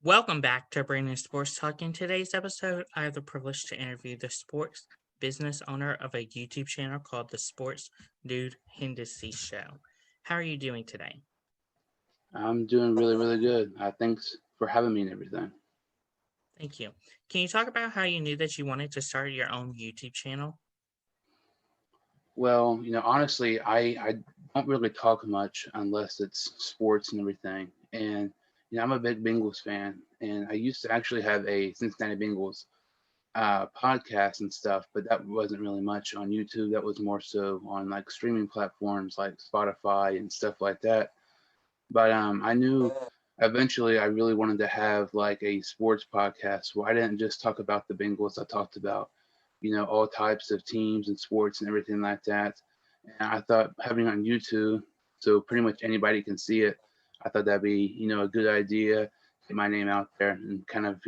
Welcome back to Brandon Sports Talk. In today's episode, I have the privilege to interview the sports business owner of a YouTube channel called the Sports Dude Hindesy Show. How are you doing today? I'm doing really, really good. Thanks for having me and everything. Thank you. Can you talk about how you knew that you wanted to start your own YouTube channel? Well, honestly, I don't really talk much unless it's sports and everything. And, I'm a big Bengals fan, and I used to actually have a Cincinnati Bengals podcast and stuff, but that wasn't really much on YouTube. That was more so on like streaming platforms like Spotify and stuff like that. But I knew eventually I really wanted to have like a sports podcast where I didn't just talk about the Bengals. I talked about, all types of teams and sports and everything like that. And I thought having it on YouTube, so pretty much anybody can see it, I thought that'd be, a good idea, get my name out there and kind of,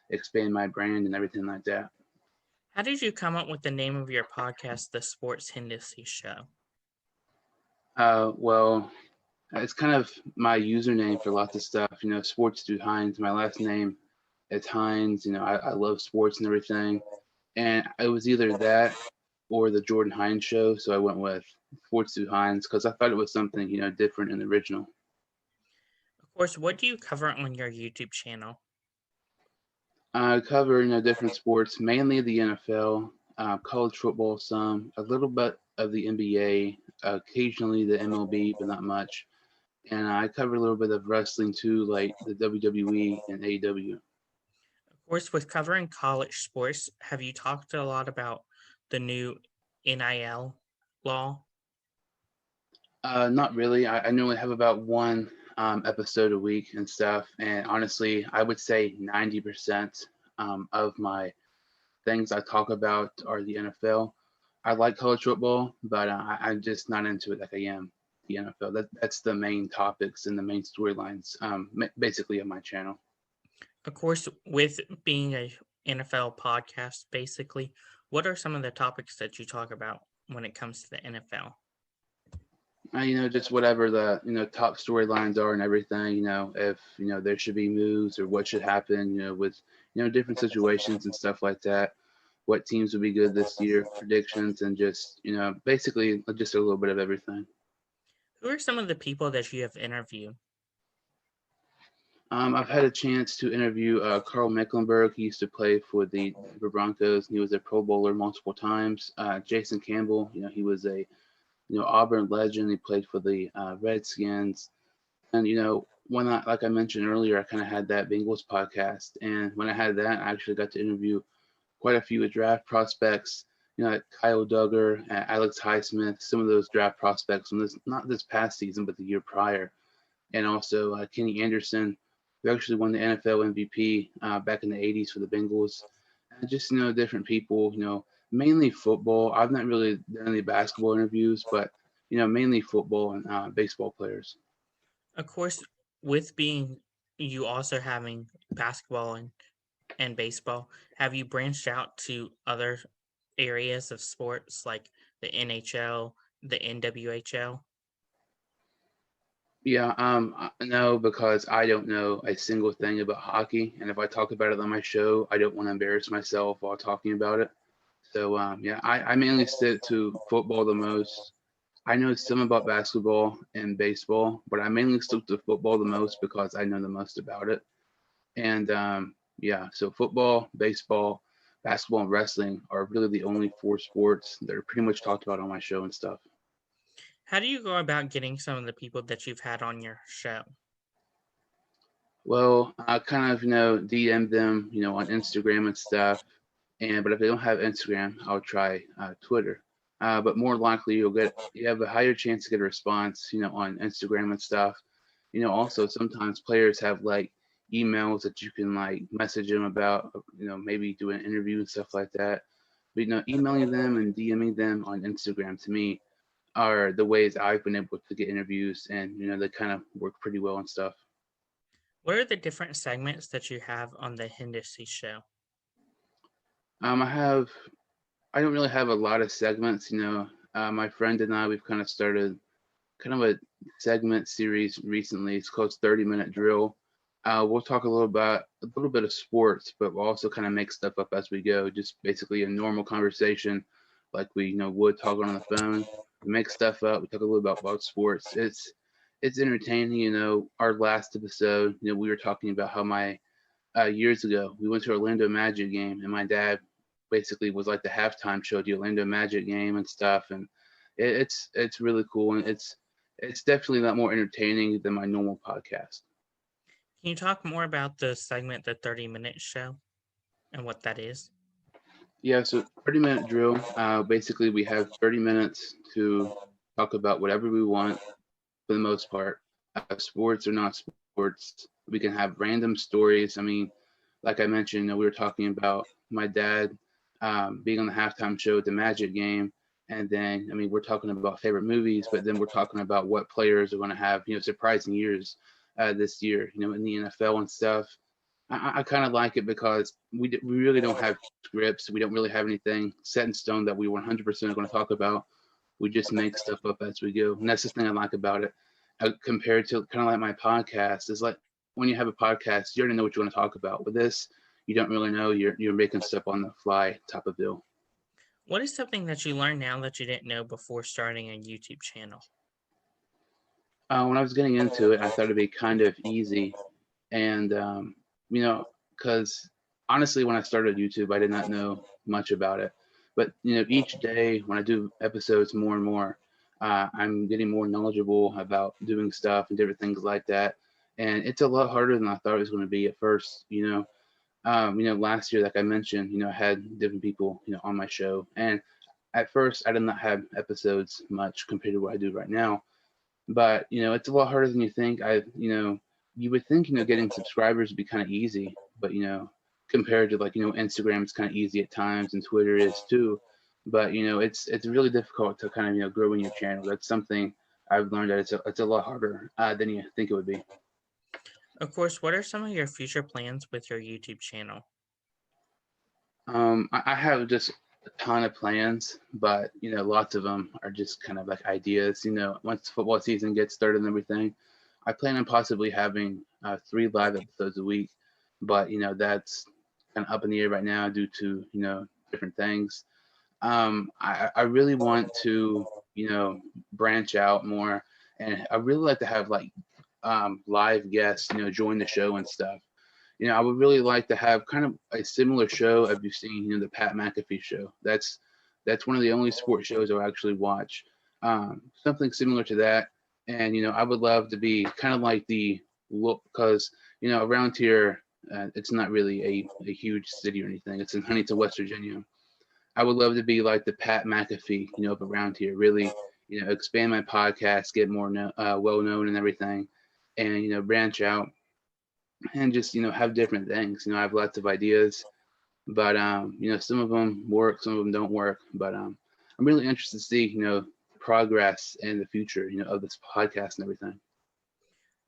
expand my brand and everything like that. How did you come up with the name of your podcast, The Sports Hindesy Show? Well, it's kind of my username for lots of stuff, Sports Dude Hines, my last name. It's Hines. I love sports and everything. And it was either that or the Jordan Hines show. So I went with Sports Dude Hines because I thought it was something, different and original. Of course, what do you cover on your YouTube channel? I cover, different sports, mainly the NFL, college football, some, a little bit of the NBA, occasionally the MLB, but not much. And I cover a little bit of wrestling too, like the WWE and AEW. Of course, with covering college sports, have you talked a lot about the new NIL law? Not really. I normally have about one episode a week and stuff. And honestly, I would say 90% of my things I talk about are the NFL. I like college football, but I'm just not into it like I am the NFL. That's the main topics and the main storylines, basically, of my channel. Of course, with being a NFL podcast, basically, what are some of the topics that you talk about when it comes to the NFL? Just whatever the top storylines are and everything. If there should be moves or what should happen. With different situations and stuff like that. What teams would be good this year, predictions, and just basically just a little bit of everything. Who are some of the people that you have interviewed? I've had a chance to interview Carl Mecklenburg. He used to play for the Denver Broncos. And he was a Pro Bowler multiple times. Jason Campbell, he was a Auburn legend. He played for the Redskins. And when like I mentioned earlier, I kind of had that Bengals podcast, and when I had that, I actually got to interview quite a few draft prospects. Like Kyle Duggar, Alex Highsmith, some of those draft prospects from this not this past season, but the year prior, and also Kenny Anderson, who actually won the NFL MVP back in the '80s for the Bengals. And just different people. Mainly football. I've not really done any basketball interviews, but mainly football and baseball players. Of course, with being you also having basketball and baseball, have you branched out to other areas of sports like the NHL, the NWHL? Yeah, no, because I don't know a single thing about hockey, and if I talk about it on my show, I don't want to embarrass myself while talking about it. So, yeah, I mainly stick to football the most. I know some about basketball and baseball, but I mainly stick to football the most because I know the most about it. And yeah, so football, baseball, basketball, and wrestling are really the only four sports that are pretty much talked about on my show and stuff. How do you go about getting some of the people that you've had on your show? Well, I kind of, DM them, on Instagram and stuff. And but if they don't have Instagram, I'll try Twitter. But more likely, you have a higher chance to get a response, on Instagram and stuff. Also sometimes players have like emails that you can like message them about, maybe do an interview and stuff like that. But emailing them and DMing them on Instagram to me are the ways I've been able to get interviews, and they kind of work pretty well and stuff. What are the different segments that you have on the Hindesy show? I have I don't really have a lot of segments. My friend and I, we've kind of started kind of a segment series recently. It's called 30 Minute Drill. We'll talk a little bit of sports, but we'll also kind of make stuff up as we go. Just basically a normal conversation, like we would talking on the phone. We make stuff up. We talk a little about sports. It's entertaining. Our last episode, we were talking about how my years ago we went to Orlando Magic game, and my dad basically was like the halftime show at the Orlando Magic game and stuff, and it's really cool, and it's definitely a lot more entertaining than my normal podcast. Can you talk more about the segment, the 30-minute show, and what that is? Yeah, so 30-minute drill. Basically, we have 30 minutes to talk about whatever we want for the most part, sports or not sports. We can have random stories. I mean, like I mentioned, we were talking about my dad being on the halftime show at the Magic game. And then, I mean, we're talking about favorite movies, but then we're talking about what players are going to have, surprising years this year, in the NFL and stuff. I kind of like it because we really don't have scripts. We don't really have anything set in stone that we 100% are going to talk about. We just make stuff up as we go. And that's the thing I like about it. Compared to kind of like my podcast, is like when you have a podcast, you already know what you want to talk about. With this, you don't really know. You're making stuff on the fly type of deal. What is something that you learned now that you didn't know before starting a YouTube channel? When I was getting into it, I thought it'd be kind of easy, and because honestly, when I started YouTube, I did not know much about it. But each day when I do episodes more and more, I'm getting more knowledgeable about doing stuff and different things like that. And it's a lot harder than I thought it was going to be at first. Last year, like I mentioned, I had different people, on my show, and at first I did not have episodes much compared to what I do right now. But it's a lot harder than you think. You would think getting subscribers would be kind of easy, but compared to like Instagram, it's kind of easy at times, and Twitter is too. But it's really difficult to kind of grow in your channel. That's something I've learned that it's a lot harder than you think it would be. Of course, what are some of your future plans with your YouTube channel? I have just a ton of plans, but lots of them are just kind of like ideas. Once football season gets started and everything, I plan on possibly having 3 live episodes a week, but that's kind of up in the air right now due to different things. I really want to branch out more, and I really like to have like live guests join the show and stuff. I would really like to have kind of a similar show as you've seen, the Pat McAfee show. That's one of the only sports shows I actually watch. Something similar to that, and I would love to be kind of like the look because around here it's not really a huge city or anything. It's in Huntington, West Virginia. I would love to be like the Pat McAfee, of around here. Really, expand my podcast, get more well known and everything, and branch out and just have different things. I have lots of ideas, but some of them work, some of them don't work. But I'm really interested to see progress in the future of this podcast and everything.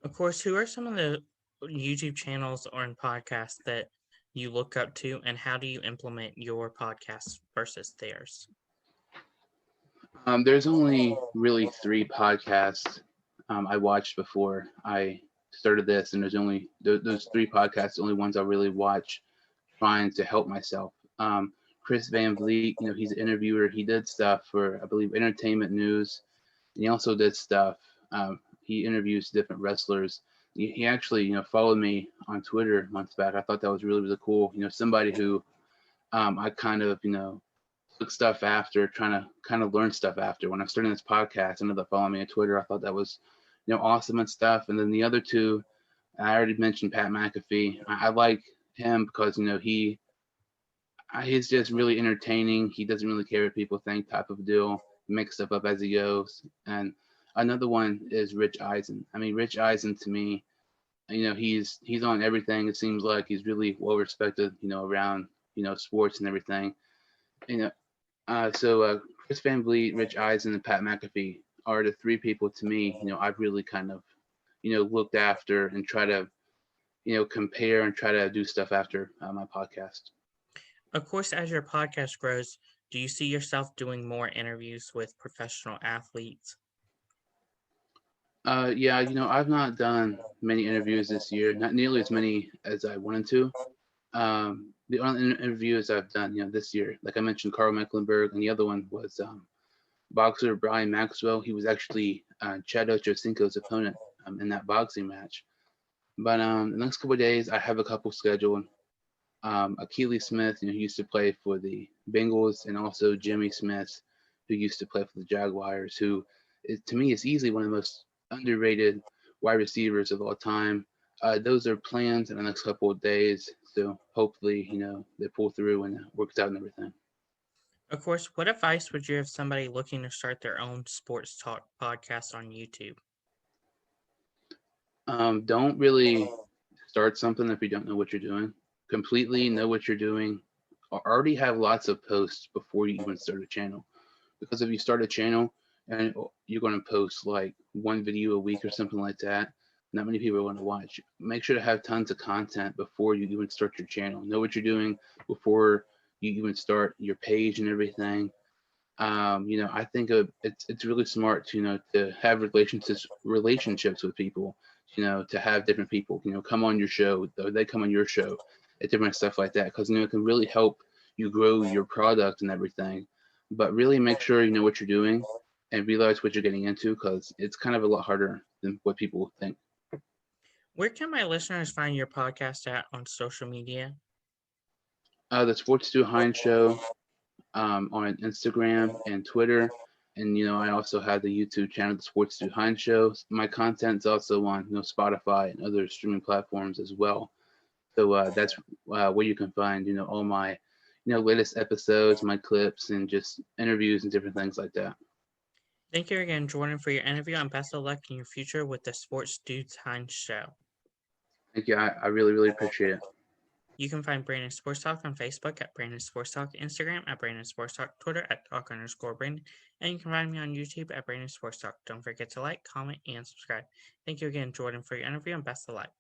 Of course, who are some of the YouTube channels or in podcasts that you look up to, and how do you implement your podcast versus theirs? There's only really 3 podcasts I watched before I started this, and there's only those 3 podcasts, the only ones I really watch trying to help myself. Chris Van Vliet, he's an interviewer. He did stuff for, I believe, Entertainment News. And he also did stuff. He interviews different wrestlers. He actually, followed me on Twitter months back. I thought that was really, really cool. Somebody who I kind of, took stuff after, trying to kind of learn stuff after. When I started this podcast, ended up following me on Twitter. I thought that was, awesome and stuff. And then the other two, I already mentioned Pat McAfee. I like him because he's just really entertaining. He doesn't really care what people think, type of deal. He makes stuff up as he goes. And another one is Rich Eisen. I mean, Rich Eisen to me, he's on everything. It seems like he's really well respected, around sports and everything. You know, so Chris Van Vliet, Rich Eisen, and Pat McAfee are the 3 people to me. I've really kind of looked after and try to compare and try to do stuff after my podcast. Of course, as your podcast grows, do you see yourself doing more interviews with professional athletes? Yeah, I've not done many interviews this year, not nearly as many as I wanted to. The only interviews I've done, this year, like I mentioned, Carl Mecklenburg, and the other one was boxer Brian Maxwell. He was actually Chad Ochocinco's opponent in that boxing match. But the next couple of days, I have a couple scheduled. Akili Smith, he used to play for the Bengals, and also Jimmy Smith, who used to play for the Jaguars, who to me is easily one of the most underrated wide receivers of all time. Those are plans in the next couple of days, so hopefully, they pull through and it works out and everything. Of course, what advice would you have somebody looking to start their own sports talk podcast on YouTube? Don't really start something if you don't know what you're doing. Completely know what you're doing. Already have lots of posts before you even start a channel. Because if you start a channel and you're going to post like one video a week or something like that, not many people are going to watch. Make sure to have tons of content before you even start your channel. Know what you're doing before you even start your page and everything. I think it's really smart to to have relationships with people. To have different people come on your show, or they come on your show, and different stuff like that, because it can really help you grow your product and everything. But really make sure you know what you're doing and realize what you're getting into, because it's kind of a lot harder than what people think. Where can my listeners find your podcast at on social media? The Sports Do Hines show on Instagram and Twitter. And I also have the YouTube channel, the Sports Through Hines Show. My content's also on Spotify and other streaming platforms as well. So that's where you can find all my latest episodes, my clips, and just interviews and different things like that. Thank you again, Jordan, for your interview, and best of luck in your future with the Sports Dudes Hines show. Thank you. I really really appreciate it. You can find Brandon Sports Talk on Facebook at Brandon Sports Talk, Instagram at Brandon Sports Talk, Twitter at talk_Brandon, and you can find me on YouTube at Brandon Sports Talk. Don't forget to like, comment, and subscribe. Thank you again, Jordan, for your interview, and best of luck.